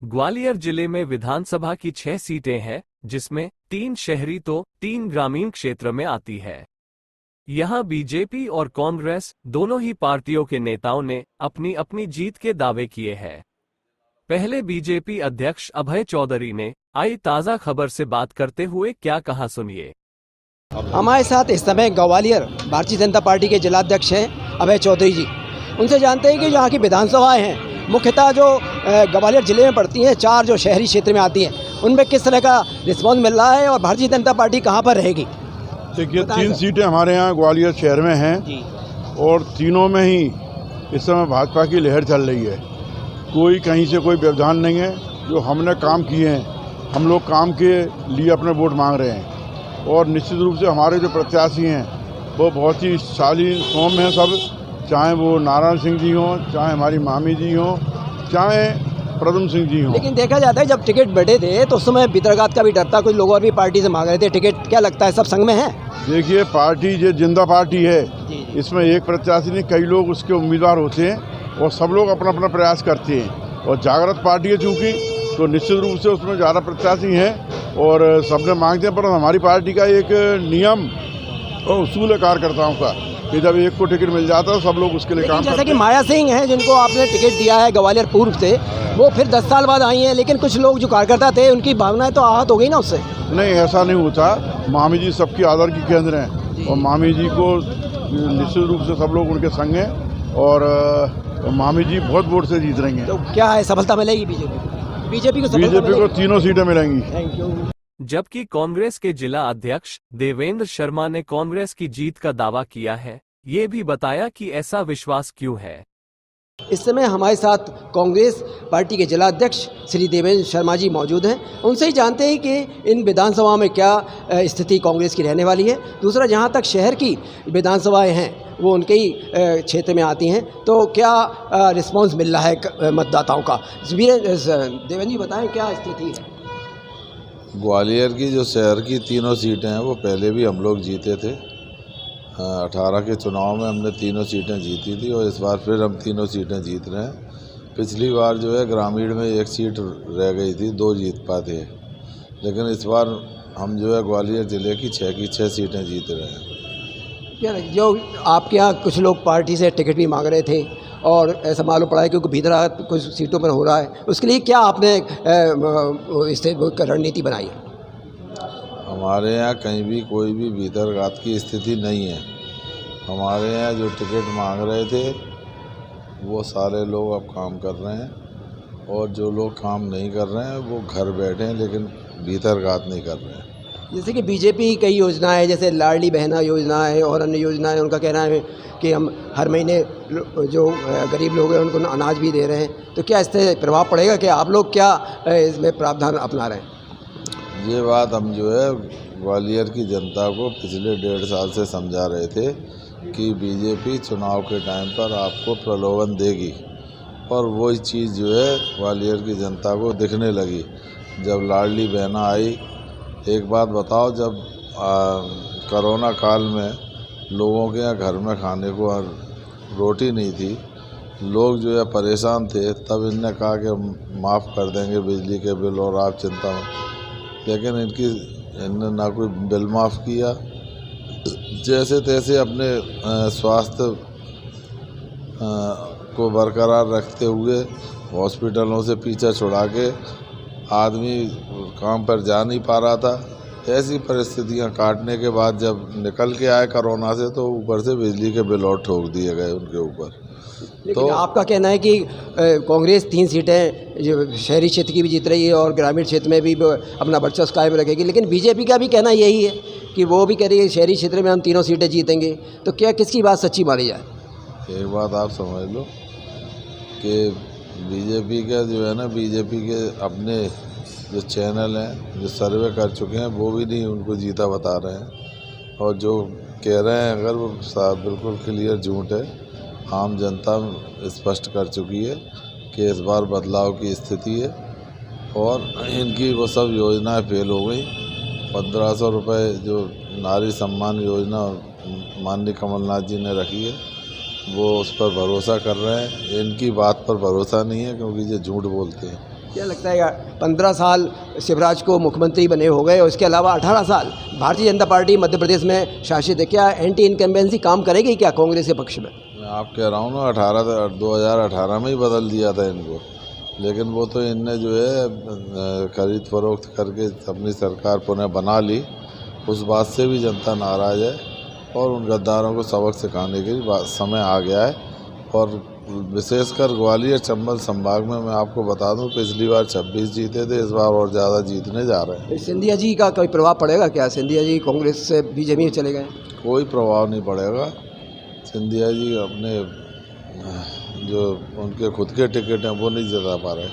ग्वालियर जिले में विधानसभा की 6 सीटें हैं, जिसमें 3 शहरी तो 3 ग्रामीण क्षेत्र में आती है। यहां बीजेपी और कांग्रेस दोनों ही पार्टियों के नेताओं ने अपनी अपनी जीत के दावे किए हैं। पहले बीजेपी अध्यक्ष अभय चौधरी ने आई ताजा खबर से बात करते हुए क्या कहा, सुनिए। हमारे साथ इस समय ग्वालियर भारतीय जनता पार्टी के जिलाध्यक्ष हैं अभय चौधरी जी। उनसे जानते हैं कि यहाँ की विधानसभाएं हैं, मुख्यतः जो ग्वालियर जिले में पड़ती हैं, 4 जो शहरी क्षेत्र में आती हैं, उनमें किस तरह का रिस्पॉन्स मिल रहा है और भारतीय जनता पार्टी कहाँ पर रहेगी? देखिए, 3 सीटें हमारे यहाँ ग्वालियर शहर में हैं जी। और तीनों में ही इस समय भाजपा की लहर चल रही है। कोई कहीं से कोई व्यवधान नहीं है। जो हमने काम किए हैं, हम लोग काम के लिए अपने वोट मांग रहे हैं और निश्चित रूप से हमारे जो प्रत्याशी हैं वो बहुत ही शालीन सौम्य हैं सब, चाहे वो नारायण सिंह जी हों, चाहे हमारी मामी जी हों, चाहे प्रदम सिंह जी हों। लेकिन देखा जाता है जब टिकट बढ़े थे तो उस समय भितरघात का भी डर था, कुछ लोग और भी पार्टी से मांग रहे थे टिकट। क्या लगता है सब संग में है? देखिए, पार्टी जो जिंदा पार्टी है, इसमें एक प्रत्याशी नहीं, कई लोग उसके उम्मीदवार होते हैं और सब लोग अपना अपना प्रयास करते हैं। और जागृत पार्टी है चूँकि, तो निश्चित रूप से उसमें ज़्यादा प्रत्याशी हैं और सबने मांगते हैं। पर हमारी पार्टी का एक नियम और उसूल है कार्यकर्ताओं का कि जब एक को टिकट मिल जाता है सब लोग उसके लिए काम करते हैं। जैसे कि माया सिंह हैं जिनको आपने टिकट दिया है ग्वालियर पूर्व से, वो फिर 10 साल बाद आई हैं, लेकिन कुछ लोग जो कार्यकर्ता थे उनकी भावनाएं तो आहत हो गई ना उससे। नहीं, ऐसा नहीं होता। मामी जी सबकी आदर की केंद्र हैं और मामी जी को निश्चित रूप से सब लोग उनके संग हैं और मामी जी बहुत वोट से जीत रही हैं। तो क्या है, सफलता मिलेगी बीजेपी को 3 सीटें मिलेंगी। Thank you. जबकि कांग्रेस के जिला अध्यक्ष देवेंद्र शर्मा ने कांग्रेस की जीत का दावा किया है। ये भी बताया कि ऐसा विश्वास क्यों है। इस समय हमारे साथ कांग्रेस पार्टी के जिला अध्यक्ष श्री देवेंद्र शर्मा जी मौजूद हैं। उनसे ही जानते हैं कि इन विधानसभा में क्या स्थिति कांग्रेस की रहने वाली है। दूसरा, जहां तक शहर की विधानसभाएं हैं वो उनके ही क्षेत्र में आती हैं, तो क्या रिस्पांस मिल रहा है मतदाताओं का? देवेंद्र जी बताएं क्या स्थिति है? ग्वालियर की जो शहर की 3 सीटें हैं वो पहले भी हम लोग जीते थे। 18 के चुनाव में हमने 3 सीटें जीती थी और इस बार फिर हम 3 सीटें जीत रहे हैं। पिछली बार जो है ग्रामीण में 1 सीट रह गई थी, 2 जीत पाते हैं, लेकिन इस बार हम जो है ग्वालियर ज़िले की 6 की 6 सीटें जीत रहे हैं। क्या जो आपके यहाँ कुछ लोग पार्टी से टिकट भी मांग रहे थे और ऐसा मालूम पड़ा है क्योंकि भीतर कुछ सीटों पर हो रहा है, उसके लिए क्या आपने इससे रणनीति बनाई है? हमारे यहाँ कहीं भी कोई भी भीतरघात की स्थिति नहीं है। हमारे यहाँ जो टिकट मांग रहे थे वो सारे लोग अब काम कर रहे हैं और जो लोग काम नहीं कर रहे हैं वो घर बैठे हैं, लेकिन भीतरघात नहीं कर रहे हैं। जैसे कि बीजेपी की कई योजनाएं, जैसे लाडली बहना योजना है और अन्य योजनाएं, उनका कहना है कि हम हर महीने जो गरीब लोग हैं उनको अनाज भी दे रहे हैं, तो क्या इससे प्रभाव पड़ेगा? कि आप लोग क्या इसमें प्रावधान अपना रहे हैं? ये बात हम जो है ग्वालियर की जनता को पिछले 1.5 साल से समझा रहे थे कि बीजेपी चुनाव के टाइम पर आपको प्रलोभन देगी, और वही चीज़ जो है ग्वालियर की जनता को दिखने लगी जब लाडली बहना आई। एक बात बताओ, जब कोरोना काल में लोगों के यहाँ घर में खाने को रोटी नहीं थी, लोग जो है परेशान थे, तब इनने कहा कि हम माफ़ कर देंगे बिजली के बिल और आप चिंता मत। लेकिन इनने ना कोई बिल माफ़ किया, जैसे तैसे अपने स्वास्थ्य को बरकरार रखते हुए हॉस्पिटलों से पीछा छुड़ा के आदमी काम पर जा नहीं पा रहा था। ऐसी परिस्थितियां काटने के बाद जब निकल के आए कोरोना से, तो ऊपर से बिजली के बिल और ठोक दिए गए उनके ऊपर। लेकिन तो आपका कहना है कि कांग्रेस 3 सीटें जो शहरी क्षेत्र की भी जीत रही है और ग्रामीण क्षेत्र में भी अपना वर्चस्व कायम रखेगी, लेकिन बीजेपी का भी कहना यही है कि वो भी कह रही है शहरी क्षेत्र में हम 3 सीटें जीतेंगे, तो क्या किसकी बात सच्ची मानी जाए? एक बात आप समझ लो कि बीजेपी का जो है ना, बीजेपी के अपने जो चैनल हैं जो सर्वे कर चुके हैं वो भी नहीं उनको जीता बता रहे हैं, और जो कह रहे हैं अगर वो बिल्कुल क्लियर झूठ है। आम जनता स्पष्ट कर चुकी है कि इस बार बदलाव की स्थिति है और इनकी वो सब योजनाएं फेल हो गई। 1500 रुपये जो नारी सम्मान योजना माननीय कमलनाथ जी ने रखी है, वो उस पर भरोसा कर रहे हैं। इनकी बात पर भरोसा नहीं है क्योंकि ये झूठ बोलते हैं। क्या लगता है 15 साल शिवराज को मुख्यमंत्री बने हो गए और इसके अलावा 18 साल भारतीय जनता पार्टी मध्य प्रदेश में शासित है, क्या एंटी इनकम्बेंसी काम करेगी क्या कांग्रेस के पक्ष में? मैं आप कह रहा हूँ ना 2018 में ही बदल दिया था इनको, लेकिन वो तो इनने जो है खरीद फरोख्त करके अपनी सरकार पुनः बना ली। उस बात से भी जनता नाराज़ है और उन गद्दारों को सबक सिखाने के लिए समय आ गया है। और विशेषकर ग्वालियर चंबल संभाग में मैं आपको बता दूं, पिछली बार 26 जीते थे, इस बार और ज़्यादा जीतने जा रहे हैं। सिंधिया जी का कोई प्रभाव पड़ेगा क्या? सिंधिया जी कांग्रेस से बीजेपी में चले गए। कोई प्रभाव नहीं पड़ेगा। सिंधिया जी अपने जो उनके खुद के टिकट हैं वो नहीं जिता पा रहे।